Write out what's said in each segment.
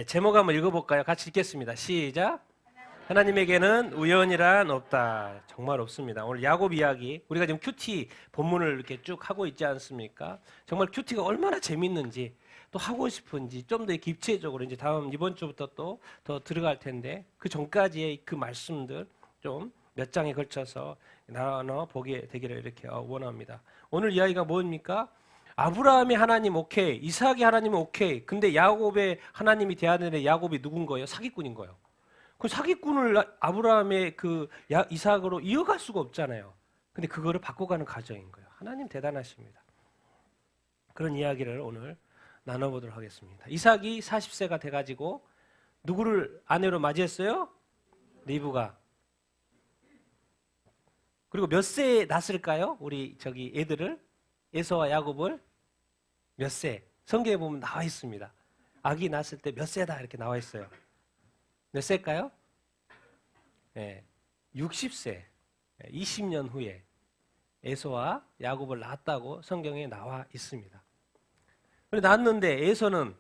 제목 한번 읽어볼까요? 같이 읽겠습니다. 시작. 하나님에게는 우연이란 없다. 정말 없습니다. 오늘 야곱 이야기, 우리가 지금 큐티 본문을 이렇게 쭉 하고 있지 않습니까? 정말 큐티가 얼마나 재밌는지, 또 하고 싶은지 좀 더 입체적으로 이제 이번 주부터 또 더 들어갈 텐데, 그 전까지의 그 말씀들 좀 몇 장에 걸쳐서 나눠 보게 되기를 이렇게 원합니다. 오늘 이야기가 뭡니까? 아브라함이 하나님 오케이, 이삭이 하나님은 오케이. 근데 야곱의 하나님이 돼야 되는데 야곱이 누군 거예요? 사기꾼인 거예요. 그 사기꾼을 아브라함의 그 이삭으로 이어갈 수가 없잖아요. 근데 그거를 바꿔가는 과정인 거예요. 하나님 대단하십니다. 그런 이야기를 오늘 나눠보도록 하겠습니다. 이삭이 40세가 돼가지고 누구를 아내로 맞이했어요? 리브가. 그리고 몇 세에 낳았을까요? 우리 저기 애들을, 에서와 야곱을 몇 세? 성경에 보면 나와 있습니다. 아기 낳았을 때 몇 세다 이렇게 나와 있어요. 몇 세일까요? 60세, 20년 후에 에서와 야곱을 낳았다고 성경에 나와 있습니다. 그런데 낳았는데 에서는,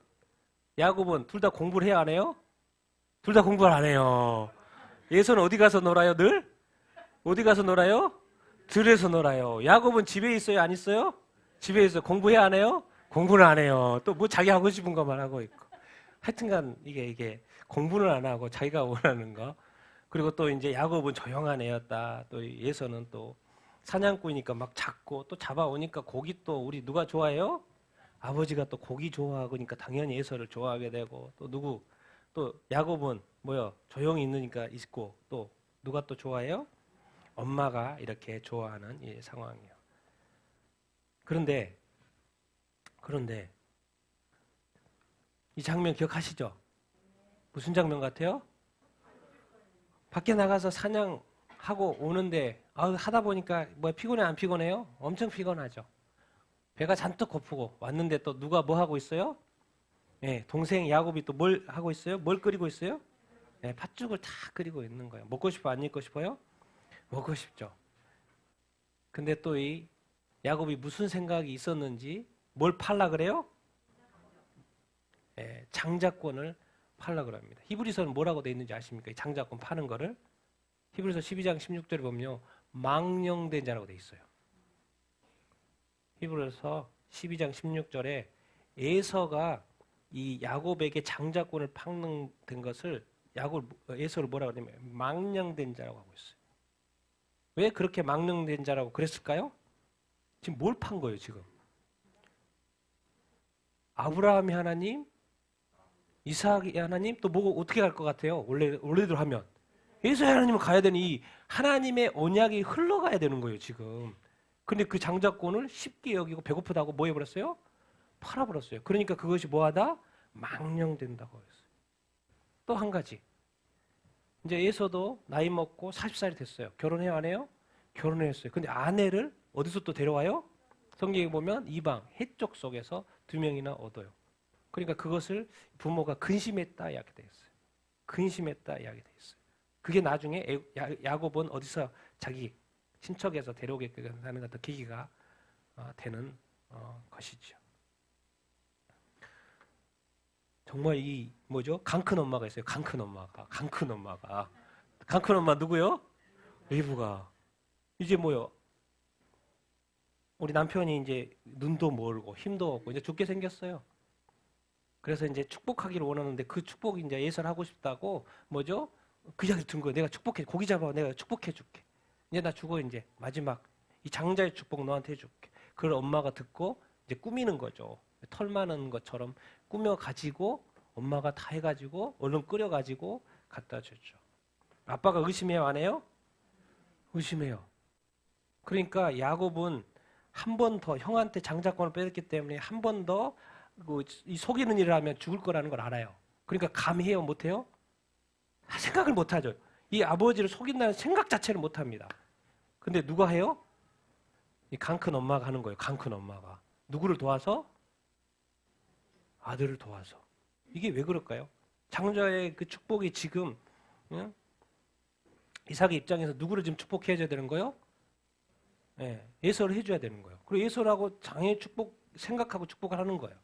야곱은 둘 다 공부를 해야 하네요? 둘 다 공부를 안 해요. 에서는 어디 가서 놀아요? 늘? 어디 가서 놀아요? 들에서 놀아요. 야곱은 집에 있어요? 안 있어요? 집에 있어요. 공부해야 하네요? 공부를 안 해요. 또 뭐 자기 하고 싶은 것만 하고 있고. 하여튼간 이게 공부는 안 하고 자기가 원하는 거. 그리고 또 이제 야곱은 조용한 애였다. 또 예서는 또 사냥꾼이니까 막 잡고, 또 잡아오니까 고기, 또 우리 누가 좋아해요? 아버지가 또 고기 좋아하고, 그러니까 당연히 예서를 좋아하게 되고, 또 누구, 또 야곱은 뭐요? 조용히 있으니까 있고, 또 누가 또 좋아해요? 엄마가 이렇게 좋아하는 이 상황이에요. 그런데 이 장면 기억하시죠? 무슨 장면 같아요? 밖에 나가서 사냥하고 오는데 하다 보니까 뭐 피곤해 안 피곤해요? 엄청 피곤하죠. 배가 잔뜩 고프고 왔는데 또 누가 뭐 하고 있어요? 동생 야곱이 또 뭘 하고 있어요? 뭘 끓이고 있어요? 팥죽을 다 끓이고 있는 거예요. 먹고 싶어 안 먹고 싶어요? 먹고 싶죠. 근데 또 이 야곱이 무슨 생각이 있었는지 뭘 팔라 그래요? 장자권을 팔라 그럽니다. 히브리서는 뭐라고 돼 있는지 아십니까? 이 장자권 파는 거를 히브리서 12장 16절에 보면요, 망령된 자라고 돼 있어요. 히브리서 12장 16절에 에서가 이 야곱에게 장자권을 파는 것을 에서를 뭐라고 하냐면 망령된 자라고 하고 있어요. 왜 그렇게 망령된 자라고 그랬을까요? 지금 뭘 판 거예요, 지금? 아브라함이 하나님, 이삭이 하나님, 또 뭐 어떻게 갈 것 같아요? 원래대로 하면 예수의 하나님은 가야 되는 이 하나님의 언약이 흘러가야 되는 거예요, 지금. 근데 그 장자권을 쉽게 여기고 배고프다고 뭐 해버렸어요? 팔아버렸어요. 그러니까 그것이 뭐하다? 망령된다고 했어요. 또 한 가지. 이제 에서도 나이 먹고 40살이 됐어요. 결혼해요, 안 해요? 결혼했어요. 근데 아내를 어디서 또 데려와요? 성경에 보면 이방, 해쪽 속에서 2명이나 얻어요. 그러니까 그것을 부모가 근심했다 이야기 되어 있어요. 근심했다 이야기 되어 있어요. 그게 나중에 야곱은 어디서 자기 친척에서 데려오게 하는 어떤 계기가 되는 것이죠. 정말 이 뭐죠? 강큰 엄마가 있어요. 강큰 엄마 누구요? 리브가. 이제 뭐요? 우리 남편이 이제 눈도 멀고 힘도 없고 이제 죽게 생겼어요. 그래서 이제 축복하기를 원하는데 그 축복 이제 예설하고 싶다고 뭐죠? 그 이야기 든 거예요. 내가 축복해, 고기 잡아, 내가 축복해 줄게. 이제 나 죽어, 이제 마지막 이 장자의 축복 너한테 해줄게. 그걸 엄마가 듣고 이제 꾸미는 거죠. 털 많은 것처럼 꾸며 가지고 엄마가 다 해가지고 얼른 끓여 가지고 갖다 줬죠. 아빠가 의심해요, 안 해요? 의심해요. 그러니까 야곱은 한 번 더 형한테 장자권을 뺏었기 때문에 한 번 더 이 속이는 일을 하면 죽을 거라는 걸 알아요. 그러니까 감해요, 못해요? 생각을 못하죠. 이 아버지를 속인다는 생각 자체를 못합니다. 근데 누가 해요? 이 강큰 엄마가 하는 거예요. 강큰 엄마가. 누구를 도와서? 아들을 도와서. 이게 왜 그럴까요? 장자의 그 축복이 지금 이삭의 입장에서 누구를 지금 축복해줘야 되는 거예요? 예서를 해줘야 되는 거예요. 그리고 예서라고 장의 축복 생각하고 축복을 하는 거예요.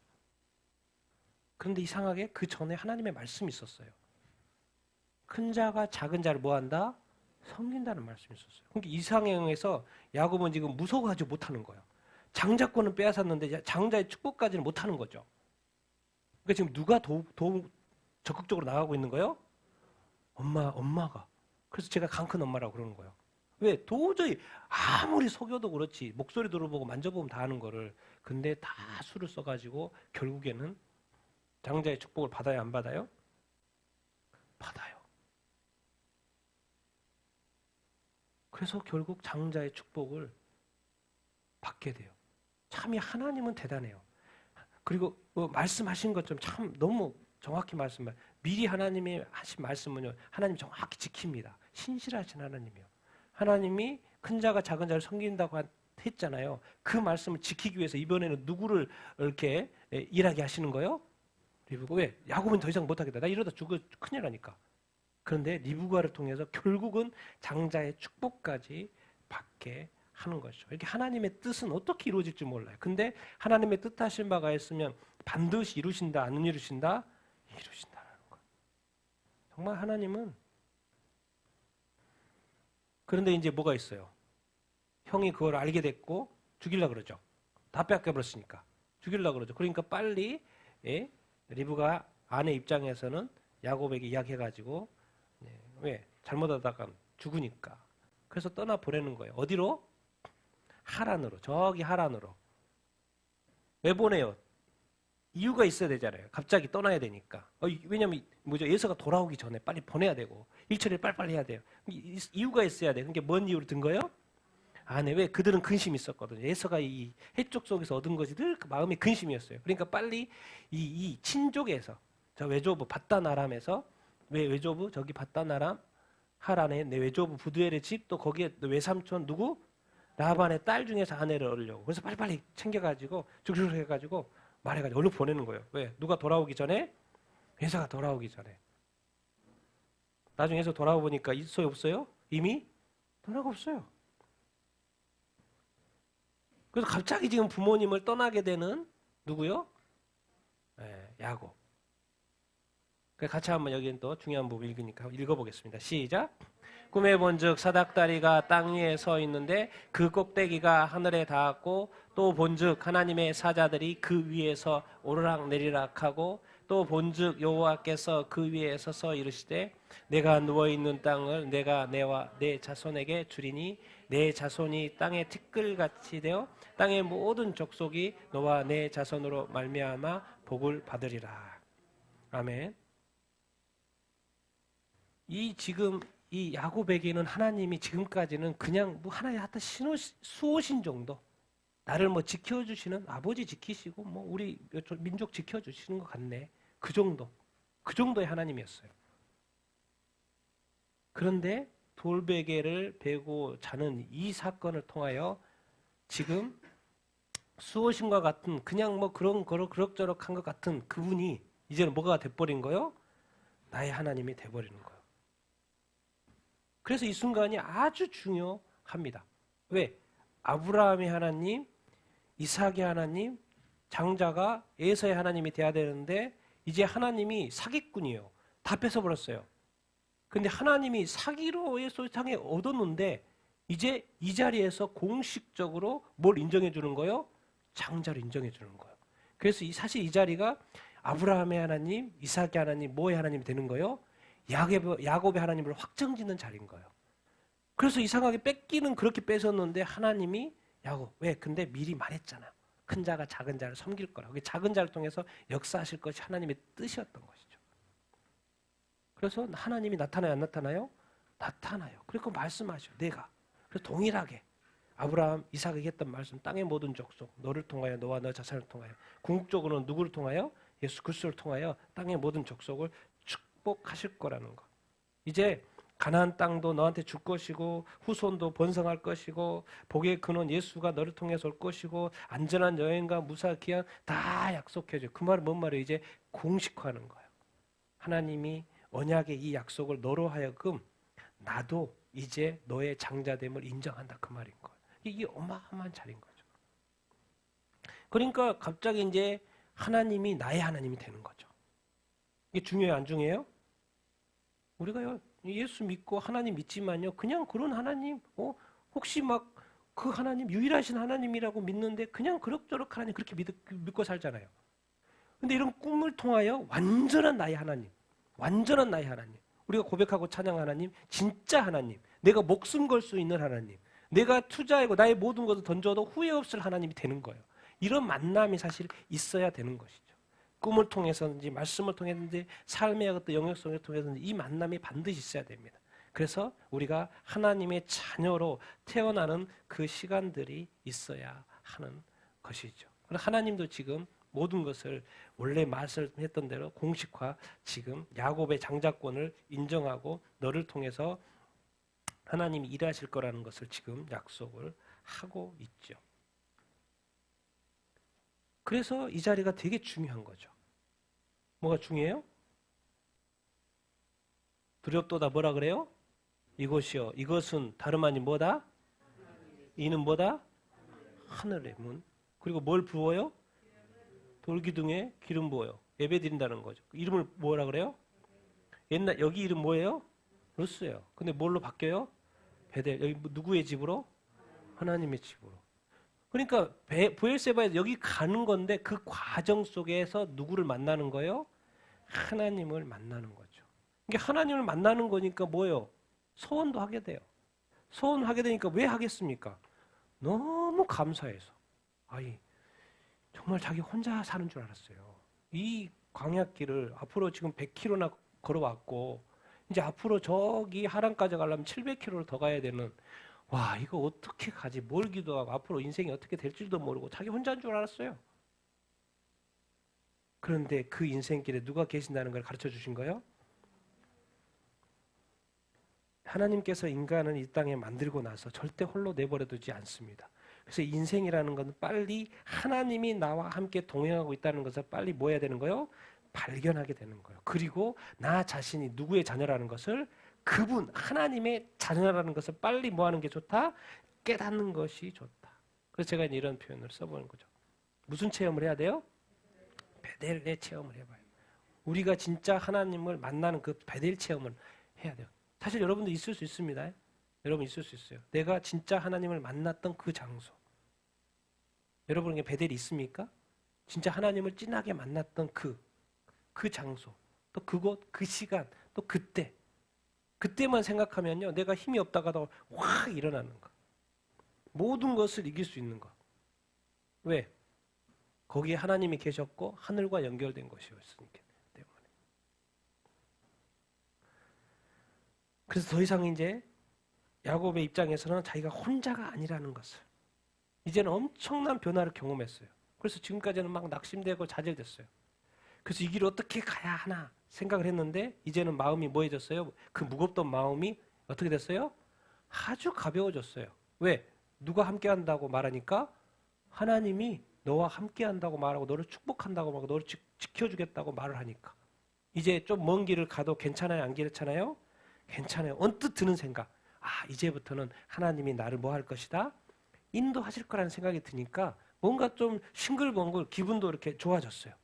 그런데 이상하게 그 전에 하나님의 말씀이 있었어요. 큰 자가 작은 자를 뭐한다? 섬긴다는 말씀이 있었어요. 그러니까 이 상황에서 야곱은 지금 무서워가지고 못하는 거예요. 장자권은 빼앗았는데 장자의 축복까지는 못하는 거죠. 그러니까 지금 누가 적극적으로 나가고 있는 거예요? 엄마가. 그래서 제가 강큰 엄마라고 그러는 거예요. 왜? 도저히 아무리 속여도 그렇지 목소리 들어보고 만져보면 다 아는 거를 근데 다 수를 써가지고 결국에는 장자의 축복을 받아야 안 받아요? 받아요. 그래서 결국 장자의 축복을 받게 돼요. 참이 하나님은 대단해요. 그리고 말씀하신 것처럼 참 너무 정확히 미리 하나님이 하신 말씀은요. 하나님 정확히 지킵니다. 신실하신 하나님이요. 하나님이 큰 자가 작은 자를 섬긴다고 했잖아요. 그 말씀을 지키기 위해서 이번에는 누구를 이렇게 일하게 하시는 거예요? 리브가. 왜? 야곱은 더 이상 못하겠다. 나 이러다 죽어 큰일 나니까. 그런데 리브가를 통해서 결국은 장자의 축복까지 받게 하는 것이죠. 이렇게 하나님의 뜻은 어떻게 이루어질지 몰라요. 근데 하나님의 뜻하신 바가 있으면 반드시 이루신다, 안 이루신다? 이루신다라는 거예요. 정말 하나님은. 그런데 이제 뭐가 있어요? 형이 그걸 알게 됐고 죽이려고 그러죠. 다 뺏겨버렸으니까. 죽이려고 그러죠. 그러니까 빨리 리브가 아내 입장에서는 야곱에게 이야기해가지고 왜? 잘못하다가 죽으니까. 그래서 떠나보내는 거예요. 어디로? 하란으로. 저기 하란으로. 왜 보내요? 이유가 있어야 되잖아요. 갑자기 떠나야 되니까. 왜냐면 예서가 돌아오기 전에 빨리 보내야 되고 일처리를 빨리빨리 해야 돼요. 이유가 있어야 돼요. 그게 뭔 이유로 든 거예요? 아네. 왜? 그들은 근심이 있었거든요. 예서가 이 해쪽 속에서 얻은 것이 늘 그 마음의 근심이었어요. 그러니까 빨리 이 친족에서 저 외조부 바단 아람에서 왜 외조부 저기 바단 아람 하란에 내 외조부 부두엘의 집 또 거기에 외삼촌 누구? 라반의 딸 중에서 아내를 얻으려고. 그래서 빨리빨리 챙겨가지고 죽죽 해가지고 말해가지고 얼른 보내는 거예요. 왜? 누가 돌아오기 전에? 예서가 돌아오기 전에. 나중에 예서 돌아오니까 있어요 없어요? 이미 떠나고 없어요. 그래서 갑자기 지금 부모님을 떠나게 되는 누구요? 야곱. 같이 한번 여기는 또 중요한 부분 읽으니까 읽어보겠습니다. 시작. 꿈에 본즉 사닥다리가 땅 위에 서 있는데 그 꼭대기가 하늘에 닿았고 또 본즉 하나님의 사자들이 그 위에서 오르락 내리락 하고 또 본즉 여호와께서 그 위에 서서 이르시되 내가 누워 있는 땅을 내가 내와 내 자손에게 주리니 내 자손이 땅의 티끌같이 되어 땅의 모든 족속이 너와 내 자손으로 말미암아 복을 받으리라. 아멘. 지금 이 야곱에게는 하나님이 지금까지는 그냥 하나의 하여튼 수호신 정도, 나를 지켜주시는 아버지 지키시고 우리 민족 지켜주시는 것 같네. 그 정도의 하나님이었어요. 그런데 돌베개를 베고 자는 이 사건을 통하여 지금 수호신과 같은 그냥 그럭저럭한 것 같은 그분이 이제는 뭐가 돼버린 거예요? 나의 하나님이 돼버리는 거예요. 그래서 이 순간이 아주 중요합니다. 왜? 아브라함의 하나님, 이삭의 하나님, 장자가 에서의 하나님이 돼야 되는데 이제 하나님이 사기꾼이에요. 다 뺏어버렸어요. 근데 하나님이 사기로의 소상에 얻었는데 이제 이 자리에서 공식적으로 뭘 인정해 주는 거예요? 장자를 인정해 주는 거예요. 그래서 사실 이 자리가 아브라함의 하나님, 이삭의 하나님, 뭐의 하나님이 되는 거예요? 야곱의 하나님을 확정짓는 자리인 거예요. 그래서 이상하게 뺏기는 그렇게 뺏었는데 하나님이 야곱. 왜? 근데 미리 말했잖아. 큰 자가 작은 자를 섬길 거라고. 작은 자를 통해서 역사하실 것이 하나님의 뜻이었던 것이죠. 그래서 하나님이 나타나요? 안 나타나요? 나타나요. 그리고 말씀하셔. 내가. 그래서 동일하게 아브라함, 이삭에게 했던 말씀. 땅의 모든 족속. 너를 통하여 너와 너 자손을 통하여. 궁극적으로는 누구를 통하여? 예수 그리스도를 통하여 땅의 모든 족속을 축복하실 거라는 것. 이제 가나안 땅도 너한테 줄 것이고 후손도 번성할 것이고 복의 근원 예수가 너를 통해서 올 것이고 안전한 여행과 무사 귀환 다 약속해줘요. 그 말은 뭔 말이에요? 이제 공식화하는 거예요. 하나님이 언약의 이 약속을 너로 하여금 나도 이제 너의 장자됨을 인정한다 그 말인 거예요. 이게 어마어마한 자리인 거죠. 그러니까 갑자기 이제 하나님이 나의 하나님이 되는 거죠. 이게 중요해요, 안 중요해요? 우리가요, 예수 믿고 하나님 믿지만요, 그냥 그런 하나님, 혹시 막 그 하나님, 유일하신 하나님이라고 믿는데 그냥 그럭저럭 하나님 그렇게 믿고 살잖아요. 근데 이런 꿈을 통하여 완전한 나의 하나님, 완전한 나의 하나님, 우리가 고백하고 찬양 하나님, 진짜 하나님, 내가 목숨 걸 수 있는 하나님, 내가 투자하고 나의 모든 것을 던져도 후회 없을 하나님이 되는 거예요. 이런 만남이 사실 있어야 되는 것이죠. 꿈을 통해서든지 말씀을 통해서든지 삶의 어떤 영역성을 통해서든지 이 만남이 반드시 있어야 됩니다. 그래서 우리가 하나님의 자녀로 태어나는 그 시간들이 있어야 하는 것이죠. 하나님도 지금 모든 것을 원래 말씀했던 대로 공식화, 지금 야곱의 장자권을 인정하고 너를 통해서 하나님이 일하실 거라는 것을 지금 약속을 하고 있죠. 그래서 이 자리가 되게 중요한 거죠. 뭐가 중요해요? 두렵도다 뭐라 그래요? 이것이요. 이것은 다름 아닌 뭐다? 이는 뭐다? 하늘의 문. 그리고 뭘 부어요? 돌기둥에 기름 부어요. 예배 드린다는 거죠. 이름을 뭐라 그래요? 옛날 여기 이름 뭐예요? 루스예요. 근데 뭘로 바뀌어요? 베델. 여기 누구의 집으로? 하나님의 집으로. 그러니까 브엘세바에서 여기 가는 건데 그 과정 속에서 누구를 만나는 거예요? 하나님을 만나는 거죠. 이게 하나님을 만나는 거니까 뭐예요? 소원도 하게 돼요. 소원하게 되니까 왜 하겠습니까? 너무 감사해서. 아이, 정말 자기 혼자 사는 줄 알았어요. 이 광야길을 앞으로 지금 100km나 걸어왔고 이제 앞으로 저기 하란까지 가려면 700km를 더 가야 되는 와 이거 어떻게 가지? 뭘 기도하고 앞으로 인생이 어떻게 될지도 모르고 자기 혼자인 줄 알았어요. 그런데 그 인생길에 누가 계신다는 걸 가르쳐 주신 거예요? 하나님께서 인간을 이 땅에 만들고 나서 절대 홀로 내버려 두지 않습니다. 그래서 인생이라는 건 빨리 하나님이 나와 함께 동행하고 있다는 것을 빨리 뭐 해야 되는 거예요? 발견하게 되는 거예요. 그리고 나 자신이 누구의 자녀라는 것을 그분 하나님의 자녀라는 것을 빨리 뭐 하는 게 좋다? 깨닫는 것이 좋다. 그래서 제가 이런 표현을 써보는 거죠. 무슨 체험을 해야 돼요? 베델의 체험을 해봐요. 우리가 진짜 하나님을 만나는 그 베델 체험을 해야 돼요. 사실 여러분도 있을 수 있습니다. 여러분 있을 수 있어요. 내가 진짜 하나님을 만났던 그 장소. 여러분에게 베델이 있습니까? 진짜 하나님을 진하게 만났던 그 장소, 또 그곳, 그 시간, 또 그때. 그때만 생각하면요. 내가 힘이 없다가도 확 일어나는 거. 모든 것을 이길 수 있는 것. 왜? 거기에 하나님이 계셨고 하늘과 연결된 것이었으니까 때문에. 그래서 더 이상 이제 야곱의 입장에서는 자기가 혼자가 아니라는 것을 이제는 엄청난 변화를 경험했어요. 그래서 지금까지는 막 낙심되고 좌절됐어요. 그래서 이 길을 어떻게 가야 하나 생각을 했는데 이제는 마음이 뭐해졌어요? 그 무겁던 마음이 어떻게 됐어요? 아주 가벼워졌어요. 왜? 누가 함께 한다고 말하니까 하나님이 너와 함께 한다고 말하고 너를 축복한다고 말하고 너를 지켜주겠다고 말을 하니까 이제 좀 먼 길을 가도 괜찮아요? 안 괜찮아요? 괜찮아요. 언뜻 드는 생각. 이제부터는 하나님이 나를 뭐 할 것이다? 인도하실 거라는 생각이 드니까 뭔가 좀 싱글벙글 기분도 이렇게 좋아졌어요.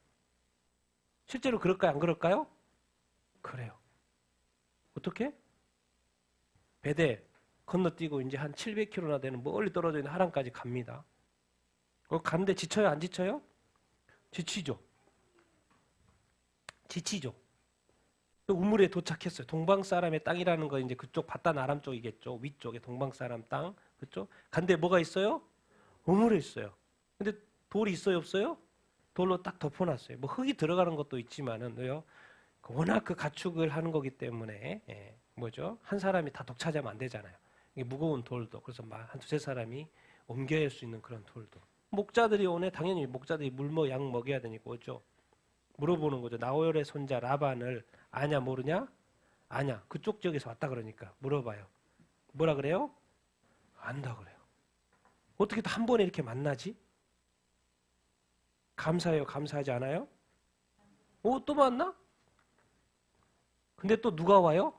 실제로 그럴까요? 안 그럴까요? 그래요. 어떻게? 베델 건너뛰고 이제 한 700km나 되는 멀리 떨어져 있는 하란까지 갑니다. 가는데 지쳐요? 안 지쳐요? 지치죠. 지치죠. 우물에 도착했어요. 동방 사람의 땅이라는 거 이제 그쪽 바단 아람 쪽이겠죠. 위쪽에 동방 사람 땅 그쪽. 간데 뭐가 있어요? 우물에 있어요. 근데 돌이 있어요, 없어요? 돌로 딱 덮어놨어요. 뭐 흙이 들어가는 것도 있지만은요. 워낙 그 가축을 하는 거기 때문에 뭐죠? 한 사람이 다 독차지하면 안 되잖아요. 이게 무거운 돌도 그래서 한 두세 사람이 옮겨야 할 수 있는 그런 돌도. 목자들이 오네 당연히 목자들이 양 먹여야 되니까 오죠. 물어보는 거죠. 나홀의 손자 라반을 아냐 모르냐? 아냐. 그쪽 지역에서 왔다 그러니까 물어봐요. 뭐라 그래요? 안다 그래요. 어떻게 또 한 번에 이렇게 만나지? 감사해요? 감사하지 않아요? 또 만나? 근데 또 누가 와요?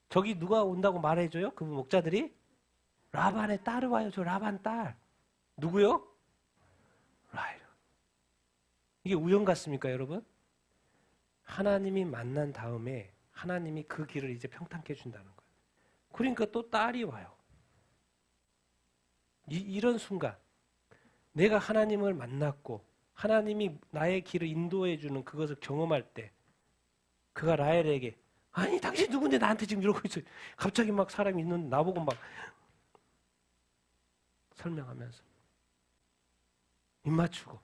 저기 누가 온다고 말해줘요? 그 목자들이? 라반의 딸을 와요. 저 라반 딸. 누구요? 라헬. 이게 우연 같습니까 여러분? 하나님이 만난 다음에 하나님이 그 길을 이제 평탄케 해준다는 거예요. 그러니까 또 딸이 와요. 이런 순간 내가 하나님을 만났고 하나님이 나의 길을 인도해 주는 그것을 경험할 때 그가 라헬에게 아니 당신 누군데 나한테 지금 이러고 있어요. 갑자기 막 사람이 있는데 나보고 막 설명하면서 입 맞추고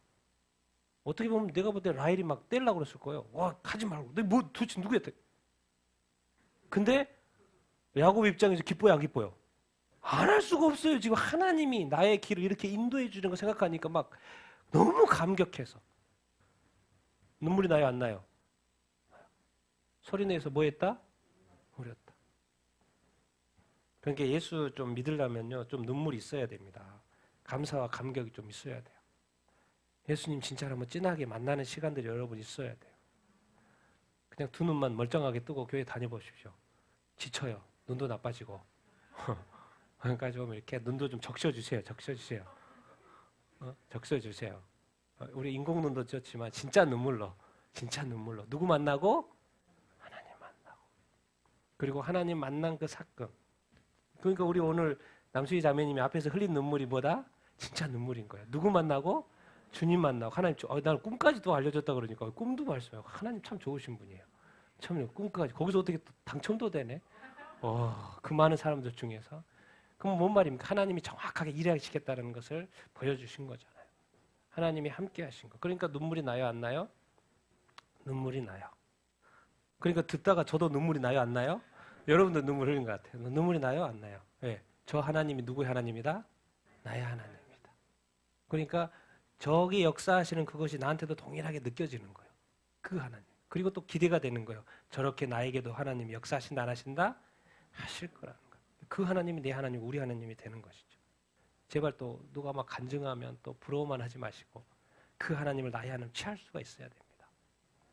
어떻게 보면 내가 볼 때 라헬이 막 떼려고 그랬을 거예요. 와 가지 말고 너 뭐 도대체 누구였대. 근데 야곱 입장에서 기뻐요 안 기뻐요? 안 할 수가 없어요. 지금 하나님이 나의 길을 이렇게 인도해 주는 거 생각하니까 막 너무 감격해서 눈물이 나요 안 나요? 소리내서 뭐 했다? 울었다. 그러니까 예수 좀 믿으려면요 좀 눈물이 있어야 됩니다. 감사와 감격이 좀 있어야 돼요. 예수님 진짜로 한번 진하게 만나는 시간들이 여러분 있어야 돼요. 그냥 두 눈만 멀쩡하게 뜨고 교회 다녀보십시오. 지쳐요. 눈도 나빠지고. 그러니까 좀 이렇게 눈도 좀 적셔주세요. 적셔주세요. 적셔주세요. 우리 인공 눈도 좋지만 진짜 눈물로. 진짜 눈물로. 누구 만나고? 하나님 만나고. 그리고 하나님 만난 그 사건. 그러니까 우리 오늘 남수희 자매님이 앞에서 흘린 눈물이 뭐다? 진짜 눈물인 거야. 누구 만나고? 주님 만나고. 하나님, 나는 꿈까지도 알려줬다 그러니까 꿈도 말씀하고. 하나님 참 좋으신 분이에요. 참 꿈까지. 거기서 어떻게 또 당첨도 되네? 그 많은 사람들 중에서. 그럼 뭔 말입니까? 하나님이 정확하게 일하시겠다는 것을 보여주신 거잖아요. 하나님이 함께 하신 거. 그러니까 눈물이 나요, 안 나요? 눈물이 나요. 그러니까 듣다가 저도 눈물이 나요, 안 나요? 여러분도 눈물 흘린 것 같아요. 눈물이 나요, 안 나요? 네. 저 하나님이 누구의 하나님이다? 나의 하나님이다. 그러니까 저기 역사하시는 그것이 나한테도 동일하게 느껴지는 거예요. 그 하나님. 그리고 또 기대가 되는 거예요. 저렇게 나에게도 하나님이 역사하신다, 안 하신다? 하실 거라는 거예요. 그 하나님이 내 하나님, 우리 하나님이 되는 것이죠. 제발 또 누가 막 간증하면 또 부러워만 하지 마시고 그 하나님을 나의 하나님 취할 수가 있어야 됩니다.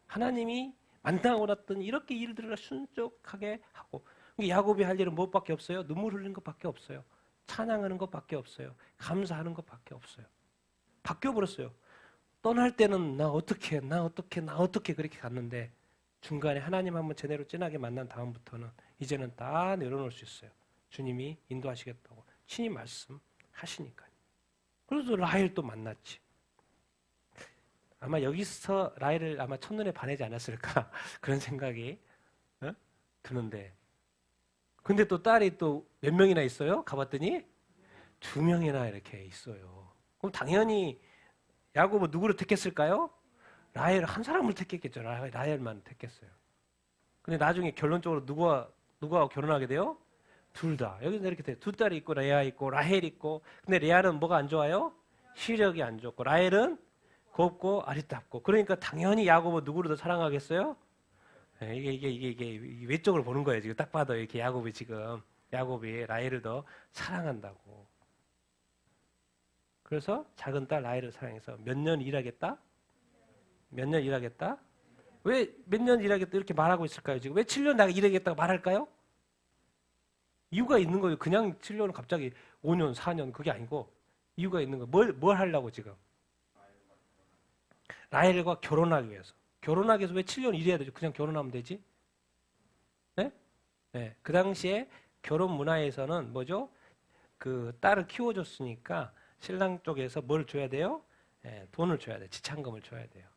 하나님이 만나고 났더니 이렇게 일들을 순종하게 하고 야곱이 할 일은 무엇밖에 없어요? 눈물 흘리는 것밖에 없어요. 찬양하는 것밖에 없어요. 감사하는 것밖에 없어요. 바뀌어버렸어요. 떠날 때는 나 어떻게 그렇게 갔는데 중간에 하나님 한번 제대로 진하게 만난 다음부터는 이제는 다 내려놓을 수 있어요. 주님이 인도하시겠다고 친히 말씀하시니까요. 그래서 라헬도 만났지. 아마 여기서 라헬을 아마 첫눈에 반하지 않았을까 그런 생각이 드는데 근데 또 딸이 또 몇 명이나 있어요? 가봤더니 2명이나 이렇게 있어요. 그럼 당연히 야곱은 누구를 택했을까요? 라헬 한 사람을 택했겠죠. 라헬만 택했어요. 근데 나중에 결론적으로 누가 결혼하게 돼요? 둘 다. 여기서 이렇게 돼요. 두 딸이 있고 레아 있고 라헬 있고. 근데 레아는 뭐가 안 좋아요? 시력이 안 좋고 라헬은 곱고 아리답고. 그러니까 당연히 야곱은 누구를 더 사랑하겠어요? 네, 이게 외적으로 보는 거예요. 지금 딱 봐도 이렇게 야곱이 라헬을 더 사랑한다고. 그래서 작은 딸 라헬을 사랑해서 몇 년 일하겠다? 몇 년 일하겠다? 왜 몇 년 일하겠다 이렇게 말하고 있을까요? 지금 왜 7년 내가 일하겠다고 말할까요? 이유가 있는 거예요. 그냥 7년은 갑자기 5년, 4년 그게 아니고 이유가 있는 거예요. 뭘 하려고 지금? 라헬과 결혼하기 위해서. 결혼하기 위해서 왜 7년 일해야 되죠? 그냥 결혼하면 되지? 네? 네. 그 당시에 결혼 문화에서는 뭐죠? 그 딸을 키워줬으니까 신랑 쪽에서 뭘 줘야 돼요? 네, 돈을 줘야 돼요. 지참금을 줘야 돼요.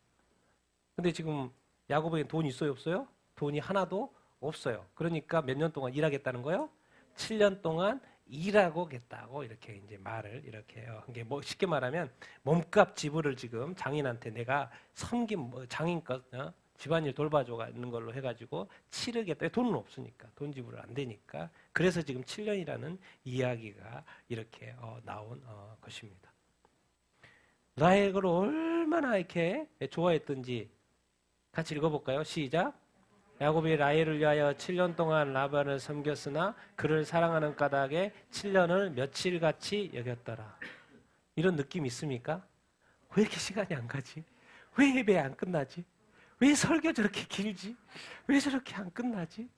근데 지금 야곱에게 돈이 있어요, 없어요? 돈이 하나도 없어요. 그러니까 몇 년 동안 일하겠다는 거예요? 7년 동안 일하고겠다고 이렇게 이제 말을 이렇게 해요. 이게 뭐 쉽게 말하면 몸값 지불을 지금 장인한테 내가 섬김 장인껏 집안일 돌봐줘가는 걸로 해가지고 치르겠다. 돈은 없으니까 돈 지불을 안 되니까 그래서 지금 7년이라는 이야기가 이렇게 나온 것입니다. 라헬을 얼마나 이렇게 좋아했던지 같이 읽어볼까요? 시작. 야곱이 라헬을 위하여 7년 동안 라반을 섬겼으나 그를 사랑하는 까닭에 7년을 며칠같이 여겼더라. 이런 느낌 있습니까? 왜 이렇게 시간이 안 가지? 왜 예배 안 끝나지? 왜 설교 저렇게 길지? 왜 저렇게 안 끝나지?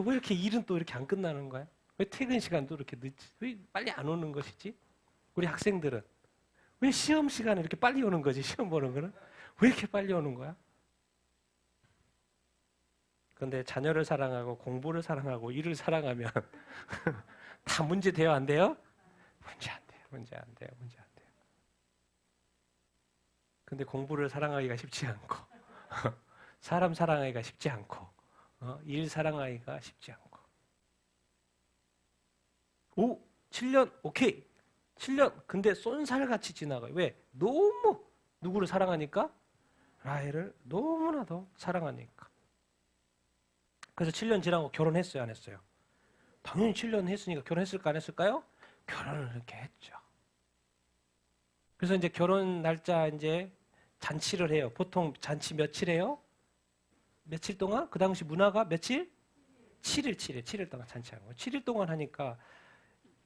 왜 이렇게 일은 또 이렇게 안 끝나는 거야? 왜 퇴근 시간도 이렇게 늦지? 왜 빨리 안 오는 것이지? 우리 학생들은 왜 시험 시간에 이렇게 빨리 오는 거지? 시험 보는 거는 왜 이렇게 빨리 오는 거야? 근데 자녀를 사랑하고 공부를 사랑하고 일을 사랑하면 다 문제 돼요, 안 돼요? 문제 안 돼요. 문제 안 돼요. 문제 안 돼요. 근데 공부를 사랑하기가 쉽지 않고 사람 사랑하기가 쉽지 않고 일 사랑하기가 쉽지 않고 7년 오케이. 7년 근데 쏜살같이 지나가요. 왜? 너무 누구를 사랑하니까? 라헬을 너무나도 사랑하니까. 그래서 7년 지나고 결혼했어요, 안 했어요? 당연히 7년 했으니까 결혼했을까 안 했을까요? 결혼을 이렇게 했죠. 그래서 이제 결혼 날짜 이제 잔치를 해요. 보통 잔치 며칠 해요? 며칠 동안? 그 당시 문화가 며칠? 7일 동안 잔치하는 거예요. 7일 동안 하니까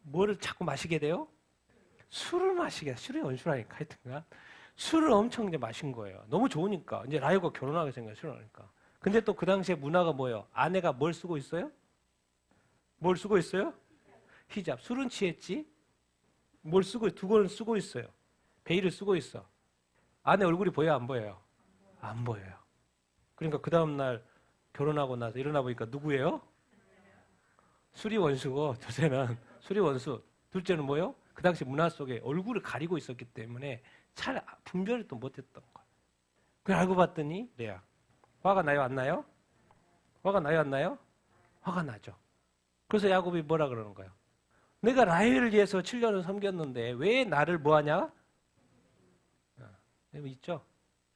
뭐를 자꾸 마시게 돼요? 술을 마시게 돼요. 술이 원수라니까 하여튼간. 술을 엄청 이제 마신 거예요. 너무 좋으니까. 이제 라이오가 결혼하게 생겨요. 술을 하니까. 근데 또 그 당시에 문화가 뭐예요? 아내가 뭘 쓰고 있어요? 뭘 쓰고 있어요? 히잡. 술은 취했지? 뭘 쓰고, 두 권을 쓰고 있어요. 베일을 쓰고 있어. 아내 얼굴이 보여요? 안 보여요? 안 보여요. 그러니까 그 다음날 결혼하고 나서 일어나 보니까 누구예요? 술이 원수고, 둘째는 술이 원수. 둘째는 뭐예요? 그 당시 문화 속에 얼굴을 가리고 있었기 때문에 잘 분별을 또 못했던 거예요. 그걸 알고 봤더니 레아. 화가 나요? 안 나요? 화가 나요? 안 나요? 화가 나죠. 그래서 야곱이 뭐라 그러는 거예요? 내가 라헬을 위해서 7년을 섬겼는데 왜 나를 뭐하냐? 있죠?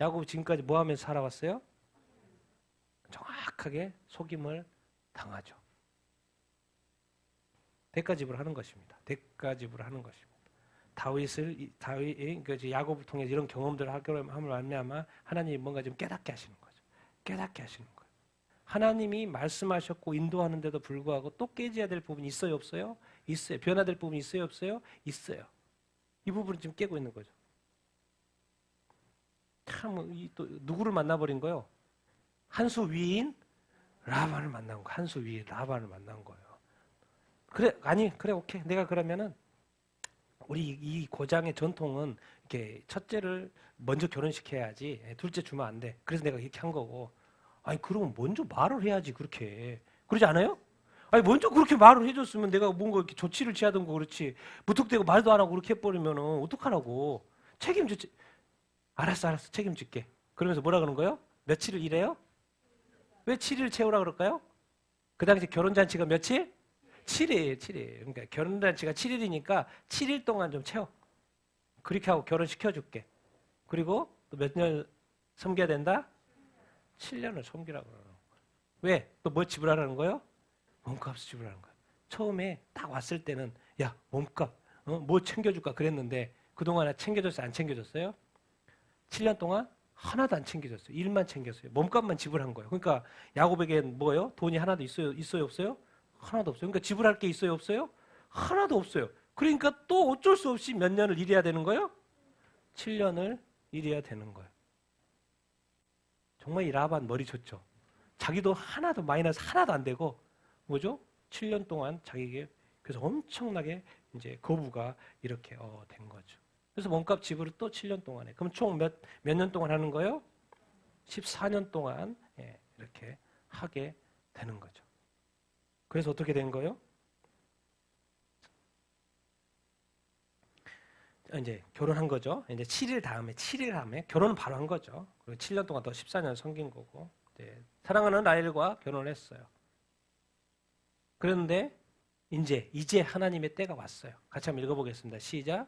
야곱이 지금까지 뭐 하면서 살아왔어요? 정확하게 속임을 당하죠. 대가지불 하는 것입니다. 대가지불 하는 것입니다. 다윗이 야곱을 통해 이런 경험들을 함을 말미암아 하나님이 뭔가 좀 깨닫게 하시는 거죠. 깨닫게 하시는 거예요. 하나님이 말씀하셨고 인도하는데도 불구하고 또 깨져야 될 부분이 있어요, 없어요? 있어요. 변화될 부분이 있어요, 없어요? 있어요. 이 부분을 지금 깨고 있는 거죠. 참, 또 누구를 만나버린 거예요? 한 수 위인 라반을 만난 거예요. 한 수 위인 라반을 만난 거예요. 그래, 아니, 그래, 오케이. 내가 그러면은 우리 이 고장의 전통은 이렇게 첫째를 먼저 결혼시켜야지 둘째 주면 안 돼. 그래서 내가 이렇게 한 거고. 아니, 그러면 먼저 말을 해야지, 그렇게. 그러지 않아요? 아니, 먼저 그렇게 말을 해줬으면 내가 뭔가 이렇게 조치를 취하든가 그렇지. 무턱대고 말도 안 하고 그렇게 해버리면은 어떡하라고. 책임지지. 알았어, 책임질게. 그러면서 뭐라 그러는 거예요? 며칠을 일해요? 왜 7일을 채우라 그럴까요? 그 당시 결혼잔치가 며칠? 7일. 그러니까 결혼잔치가 7일이니까 7일 동안 좀 채워. 그렇게 하고 결혼시켜줄게. 그리고 또 몇 년 섬겨야 된다? 7년을 섬기라고 그러는 거예요. 왜? 또 뭐 지불하라는 거예요? 몸값을 지불하는 거예요. 처음에 딱 왔을 때는 야, 몸값, 뭐 챙겨줄까 그랬는데 그동안에 챙겨줬어요? 안 챙겨줬어요? 7년 동안 하나도 안 챙겨줬어요. 일만 챙겼어요. 몸값만 지불한 거예요. 그러니까 야곱에겐 뭐예요? 돈이 하나도 있어요, 없어요? 하나도 없어요. 그러니까 지불할 게 있어요, 없어요? 하나도 없어요. 그러니까 또 어쩔 수 없이 몇 년을 일해야 되는 거예요? 7년을 일해야 되는 거예요. 정말 이 라반 머리 좋죠. 자기도 하나도 마이너스 하나도 안 되고 뭐죠? 7년 동안 자기에게 그래서 엄청나게 이제 거부가 이렇게 된 거죠. 그래서 몸값 지불을 또 7년 동안 해. 그럼 총 몇 년 동안 하는 거예요? 14년 동안 이렇게 하게 되는 거죠. 그래서 어떻게 된 거예요? 이제 결혼한 거죠. 이제 7일 다음에 결혼은 바로 한 거죠. 그리고 7년 동안 더 14년 섬긴 거고 이제 사랑하는 라헬과 결혼을 했어요. 그런데 이제 하나님의 때가 왔어요. 같이 한번 읽어보겠습니다. 시작.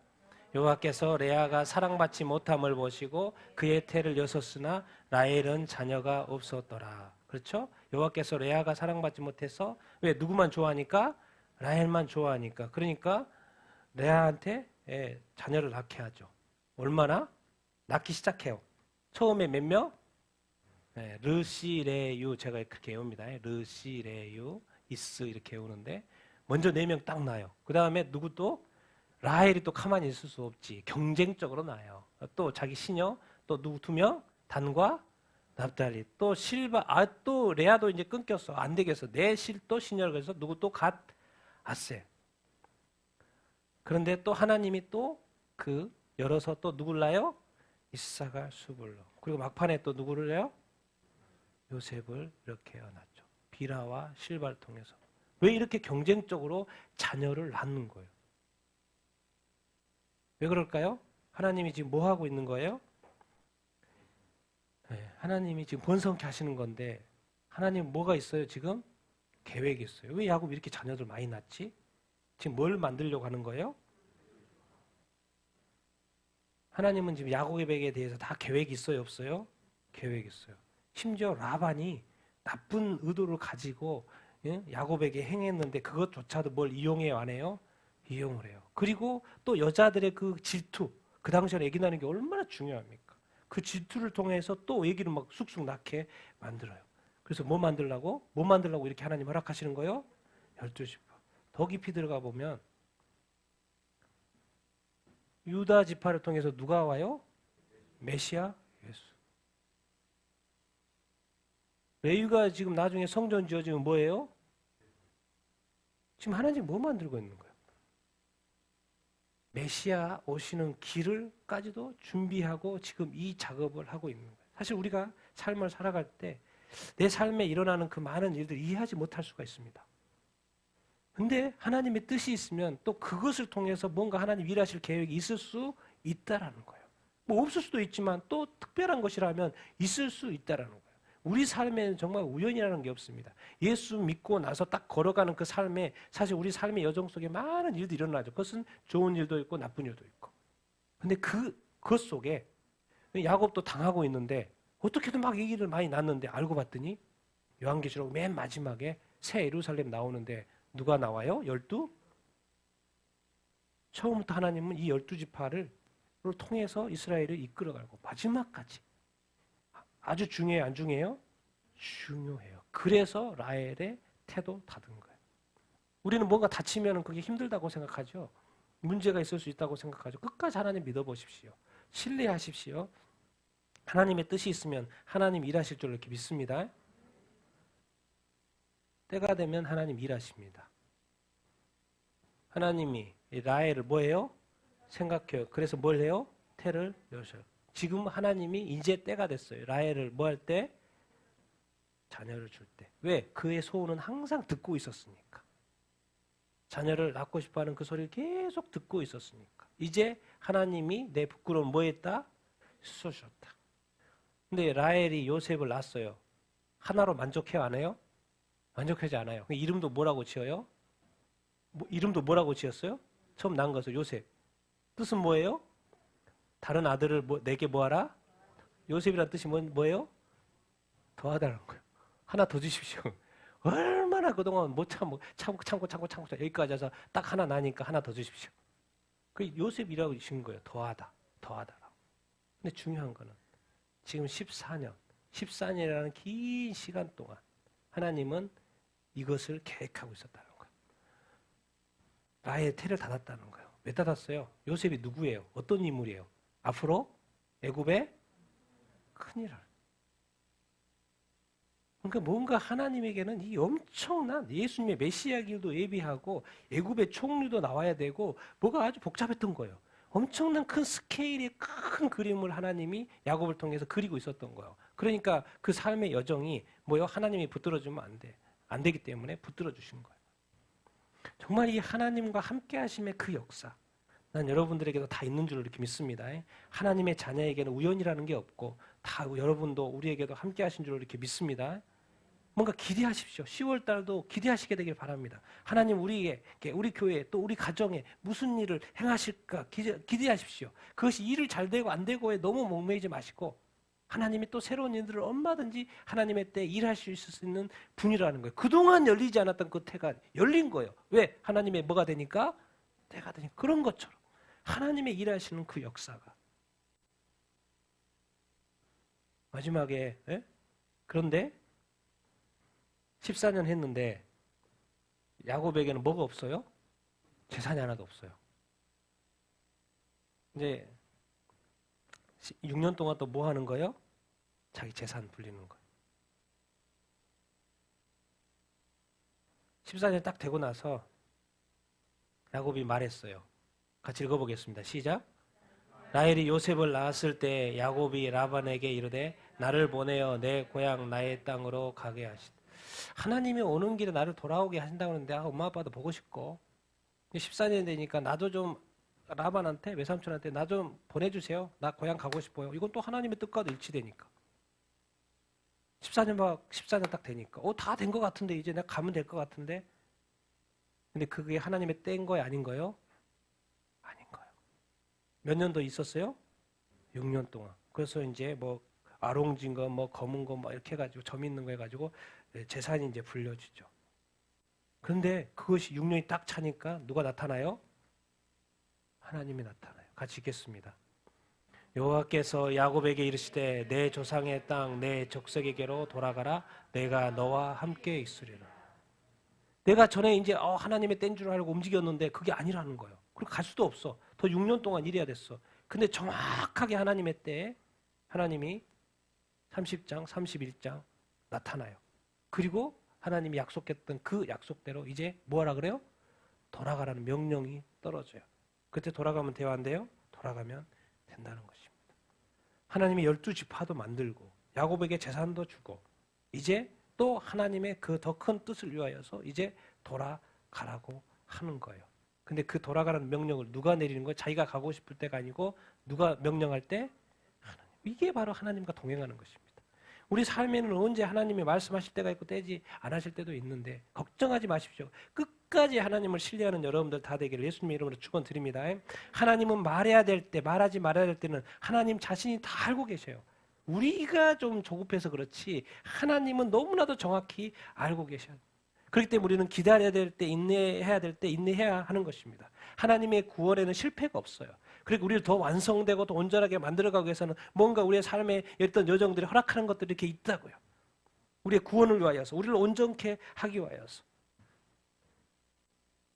여호와께서 레아가 사랑받지 못함을 보시고 그의 태를 여섰으나 라헬은 자녀가 없었더라. 그렇죠? 여호와께서 레아가 사랑받지 못해서 왜 누구만 좋아하니까? 라헬만 좋아하니까. 그러니까 레아한테 자녀를 낳게 하죠. 얼마나? 낳기 시작해요. 처음에 몇 명? 르시레유 제가 그렇게 외웁니다. 르시레유 이스 이렇게 외우는데 먼저 4명 딱 낳아요. 그 다음에 누구 또? 라헬이 또 가만히 있을 수 없지. 경쟁적으로 낳아요. 또 자기 시녀 또 누구 2명? 단과 납달리. 또 실바 또 레아도 이제 끊겼어. 안 되겠어. 내 실 또 시녀를 그래서 누구 또 갓 아세. 그런데 또 하나님이 또 열어서 또 누굴 낳아요? 이사갈 수불로. 그리고 막판에 또 누구를 해요? 요셉을 이렇게 낳죠. 비라와 실바를 통해서. 왜 이렇게 경쟁적으로 자녀를 낳는 거예요? 왜 그럴까요? 하나님이 지금 뭐 하고 있는 거예요? 네, 하나님이 지금 번성케 하시는 건데 하나님 뭐가 있어요 지금? 계획이 있어요. 왜 야곱이 이렇게 자녀들 많이 낳지? 지금 뭘 만들려고 하는 거예요? 하나님은 지금 야곱에게 대해서 다 계획이 있어요 없어요? 계획이 있어요. 심지어 라반이 나쁜 의도를 가지고 야곱에게 행했는데 그것조차도 뭘 이용해요 안 해요? 이용을 해요. 그리고 또 여자들의 그 질투, 그 당시에 아기 낳는 게 얼마나 중요합니까? 그 질투를 통해서 또 아기를 막 쑥쑥 낳게 만들어요. 그래서 뭐 만들라고? 뭐 만들라고 이렇게 하나님 허락하시는 거예요? 12지파. 더 깊이 들어가 보면 유다 지파를 통해서 누가 와요? 메시아 예수. 레위가 지금 나중에 성전 지어지면 뭐예요? 지금 하나님 뭐 만들고 있는 거예요? 메시아 오시는 길을까지도 준비하고 지금 이 작업을 하고 있는 거예요. 사실 우리가 삶을 살아갈 때 내 삶에 일어나는 그 많은 일들을 이해하지 못할 수가 있습니다. 근데 하나님의 뜻이 있으면 또 그것을 통해서 뭔가 하나님 일하실 계획이 있을 수 있다라는 거예요. 뭐 없을 수도 있지만 또 특별한 것이라면 있을 수 있다라는 거예요. 우리 삶에는 정말 우연이라는 게 없습니다. 예수 믿고 나서 딱 걸어가는 그 삶에 사실 우리 삶의 여정 속에 많은 일들이 일어나죠. 그것은 좋은 일도 있고 나쁜 일도 있고. 근데 그것 속에 야곱도 당하고 있는데 어떻게든 막 얘기를 많이 낳는데 알고 봤더니 요한계시록 맨 마지막에 새 예루살렘 나오는데 누가 나와요? 12? 처음부터 하나님은 이 12지파를 통해서 이스라엘을 이끌어가고 마지막까지 아주 중요해요? 안 중요해요? 중요해요. 그래서 라헬의 태도 다른 거예요. 우리는 뭔가 다치면 그게 힘들다고 생각하죠. 문제가 있을 수 있다고 생각하죠. 끝까지 하나님 믿어보십시오. 신뢰하십시오. 하나님의 뜻이 있으면 하나님 일하실 줄 이렇게 믿습니다. 때가 되면 하나님 일하십니다. 하나님이 라헬을 뭐해요? 생각해요. 그래서 뭘 해요? 태를 여셔요. 지금 하나님이 이제 때가 됐어요. 라헬을 뭐 할 때? 자녀를 줄 때. 왜? 그의 소원은 항상 듣고 있었으니까. 자녀를 낳고 싶어하는 그 소리를 계속 듣고 있었으니까. 이제 하나님이 내 부끄러움 뭐 했다? 쏘셨다. 근데 라헬이 요셉을 낳았어요. 하나로 만족해요? 안 해요? 만족하지 않아요. 이름도 뭐라고 지어요? 이름도 뭐라고 지었어요? 처음 낳은 것은 요셉. 뜻은 뭐예요? 다른 아들을 내게 뭐하라? 요셉이란 뜻이 뭐예요? 더하다는 거예요. 하나 더 주십시오. 얼마나 그동안 못 참고 여기까지 와서 딱 하나 나니까 하나 더 주십시오. 그 요셉이라고 주신 거예요. 더하다라고. 근데 중요한 거는 지금 14년이라는 긴 시간 동안 하나님은 이것을 계획하고 있었다는 거예요. 라헬의 태를 닫았다는 거예요. 왜 닫았어요? 요셉이 누구예요? 어떤 인물이에요? 앞으로 애굽의 큰일을. 그러니까 뭔가 하나님에게는 이 엄청난 예수님의 메시아 길도 예비하고 애굽의 총리도 나와야 되고 뭐가 아주 복잡했던 거예요. 엄청난 큰 스케일의 큰 그림을 하나님이 야곱을 통해서 그리고 있었던 거예요. 그러니까 그 삶의 여정이 뭐요? 하나님이 붙들어주면 안 돼. 안 되기 때문에 붙들어 주신 거예요. 정말 이 하나님과 함께 하심의 그 역사, 난 여러분들에게도 다 있는 줄 이렇게 믿습니다. 하나님의 자녀에게는 우연이라는 게 없고 다 여러분도 우리에게도 함께 하신 줄 이렇게 믿습니다. 뭔가 기대하십시오. 10월 달도 기대하시게 되길 바랍니다. 하나님 우리에게, 우리 교회에 또 우리 가정에 무슨 일을 행하실까 기대하십시오. 그것이 일을 잘 되고 안 되고에 너무 목매이지 마시고 하나님이 또 새로운 일들을 얼마든지 하나님의 때 일하실 수 있는 분이라는 거예요. 그동안 열리지 않았던 그 태가 열린 거예요. 왜? 하나님의 뭐가 되니까? 때가 되니까. 그런 것처럼 하나님의 일하시는 그 역사가 마지막에 그런데 14년 했는데 야곱에게는 뭐가 없어요? 재산이 하나도 없어요. 이제 6년 동안 또 뭐 하는 거예요? 자기 재산 불리는 거예요. 14년 딱 되고 나서 야곱이 말했어요. 같이 읽어보겠습니다. 시작. 라헬이 요셉을 낳았을 때 야곱이 라반에게 이르되 나를 보내어 내 고향 나의 땅으로 가게 하시다. 하나님이 오는 길에 나를 돌아오게 하신다고 하는데 엄마 아빠도 보고 싶고 14년 되니까 나도 좀 라반한테 외삼촌한테 나 좀 보내주세요. 나 고향 가고 싶어요. 이건 또 하나님의 뜻과도 일치되니까 14년 딱 되니까 다 된 것 같은데 이제 내가 가면 될 것 같은데 근데 그게 하나님의 때인 거예요? 아닌 거예요? 아닌 거예요. 몇 년 더 있었어요? 6년 동안. 그래서 이제 뭐 아롱진 거, 뭐 검은 거, 뭐 이렇게 해가지고 점 있는 거 해가지고 재산이 이제 불려지죠. 그런데 그것이 6년이 딱 차니까 누가 나타나요? 하나님이 나타나요. 같이 읽겠습니다. 여호와께서 야곱에게 이르시되 내 조상의 땅 내 족속에게로 돌아가라. 내가 너와 함께 있으리라. 내가 전에 이제 하나님의 때인 줄 알고 움직였는데 그게 아니라는 거예요. 그리고 갈 수도 없어. 더 6년 동안 일해야 됐어. 근데 정확하게 하나님의 때에 하나님이 30장, 31장 나타나요. 그리고 하나님이 약속했던 그 약속대로 이제 뭐하라 그래요? 돌아가라는 명령이 떨어져요. 그때 돌아가면 돼요? 안 돼요? 돌아가면 된다는 것입니다. 하나님이 12지파도 만들고 야곱에게 재산도 주고 이제 또 하나님의 그 더 큰 뜻을 위하여서 이제 돌아가라고 하는 거예요. 근데 그 돌아가라는 명령을 누가 내리는 거예요? 자기가 가고 싶을 때가 아니고 누가 명령할 때? 하나님. 이게 바로 하나님과 동행하는 것입니다. 우리 삶에는 언제 하나님이 말씀하실 때가 있고 때지 안 하실 때도 있는데 걱정하지 마십시오. 끝까지 하나님을 신뢰하는 여러분들 다 되기를 예수님의 이름으로 축원드립니다. 하나님은 말해야 될 때, 말하지 말아야 될 때는 하나님 자신이 다 알고 계셔요. 우리가 좀 조급해서 그렇지 하나님은 너무나도 정확히 알고 계셔요. 그렇기 때문에 우리는 기다려야 될 때, 인내해야 될 때 인내해야 하는 것입니다. 하나님의 구원에는 실패가 없어요. 그리고 우리를 더 완성되고 더 온전하게 만들어가기 위해서는 뭔가 우리의 삶에 어떤 여정들이 허락하는 것들이 이렇게 있다고요. 우리의 구원을 위하여서, 우리를 온전케 하기 위하여서.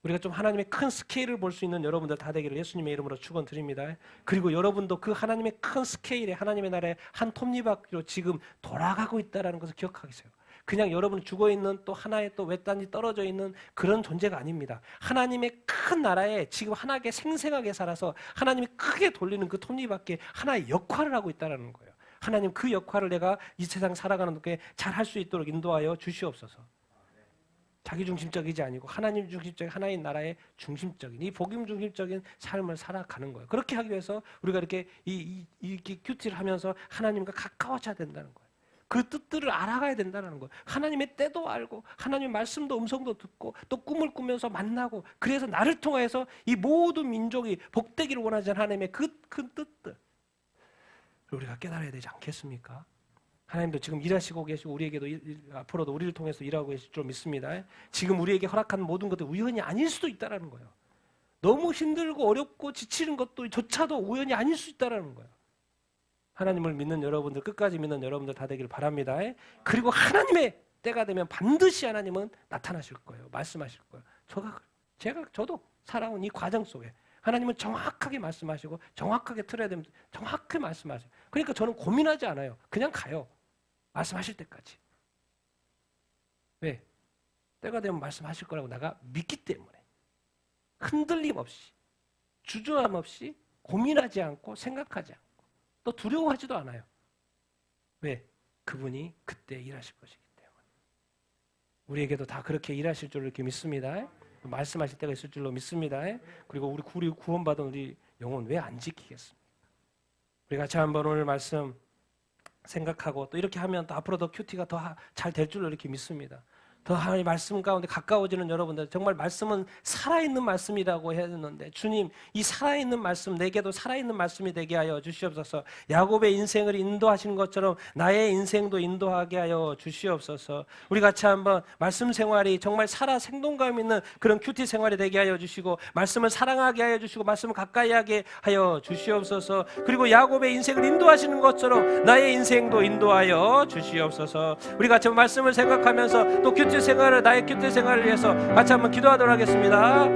우리가 좀 하나님의 큰 스케일을 볼 수 있는 여러분들 다 되기를 예수님의 이름으로 축원드립니다. 그리고 여러분도 그 하나님의 큰 스케일에 하나님의 나라의 한 톱니바퀴로 지금 돌아가고 있다는 것을 기억하세요. 그냥 여러분 죽어있는 또 하나의 또 외딴이 떨어져 있는 그런 존재가 아닙니다. 하나님의 큰 나라에 지금 하나게 생생하게 살아서 하나님이 크게 돌리는 그 톱니바퀴에 하나의 역할을 하고 있다는 거예요. 하나님 그 역할을 내가 이 세상 살아가는 게 잘 할 수 있도록 인도하여 주시옵소서. 자기중심적이지 아니고 하나님 중심적인 하나의 나라의 중심적인 이 복음 중심적인 삶을 살아가는 거예요. 그렇게 하기 위해서 우리가 이렇게 이렇게 큐티를 하면서 하나님과 가까워져야 된다는 거예요. 그 뜻들을 알아가야 된다는 거예요. 하나님의 때도 알고 하나님의 말씀도 음성도 듣고 또 꿈을 꾸면서 만나고 그래서 나를 통해서 이 모든 민족이 복되기를 원하지 않는 하나님의 그 큰 뜻들 우리가 깨달아야 되지 않겠습니까? 하나님도 지금 일하시고 계시고 우리에게도 앞으로도 우리를 통해서 일하고 계실 줄 믿습니다. 지금 우리에게 허락한 모든 것도 우연이 아닐 수도 있다는 거예요. 너무 힘들고 어렵고 지치는 것도 조차도 우연이 아닐 수 있다는 거예요. 하나님을 믿는 여러분들, 끝까지 믿는 여러분들 다 되기를 바랍니다. 그리고 하나님의 때가 되면 반드시 하나님은 나타나실 거예요. 말씀하실 거예요. 저도 살아온 이 과정 속에 하나님은 정확하게 말씀하시고 정확하게 틀어야 됩니다. 정확하게 말씀하세요. 그러니까 저는 고민하지 않아요. 그냥 가요. 말씀하실 때까지. 왜? 때가 되면 말씀하실 거라고 내가 믿기 때문에. 흔들림 없이, 주저함 없이, 고민하지 않고, 생각하지 않고, 또 두려워하지도 않아요. 왜? 그분이 그때 일하실 것이기 때문에. 우리에게도 다 그렇게 일하실 줄로 이렇게 믿습니다. 말씀하실 때가 있을 줄로 믿습니다. 그리고 우리 구원받은 우리 영혼 왜 안 지키겠습니까? 우리 같이 한번 오늘 말씀 생각하고 또 이렇게 하면 또 앞으로 더 큐티가 더 잘 될 줄로 이렇게 믿습니다. 더 하나님의 말씀 가운데 가까워지는 여러분들 정말 말씀은 살아있는 말씀이라고 했는데 주님 이 살아있는 말씀 내게도 살아있는 말씀이 되게 하여 주시옵소서. 야곱의 인생을 인도하신 것처럼 나의 인생도 인도하게 하여 주시옵소서. 우리 같이 한번 말씀 생활이 정말 살아 생동감 있는 그런 큐티 생활이 되게 하여 주시고 말씀을 사랑하게 하여 주시고 말씀을 가까이 하게 하여 주시옵소서. 그리고 야곱의 인생을 인도하시는 것처럼 나의 인생도 인도하여 주시옵소서. 우리 같이 말씀을 생각하면서 또 큐티 생활을 나의 큐티 생활을 위해서 같이 한번 기도하도록 하겠습니다.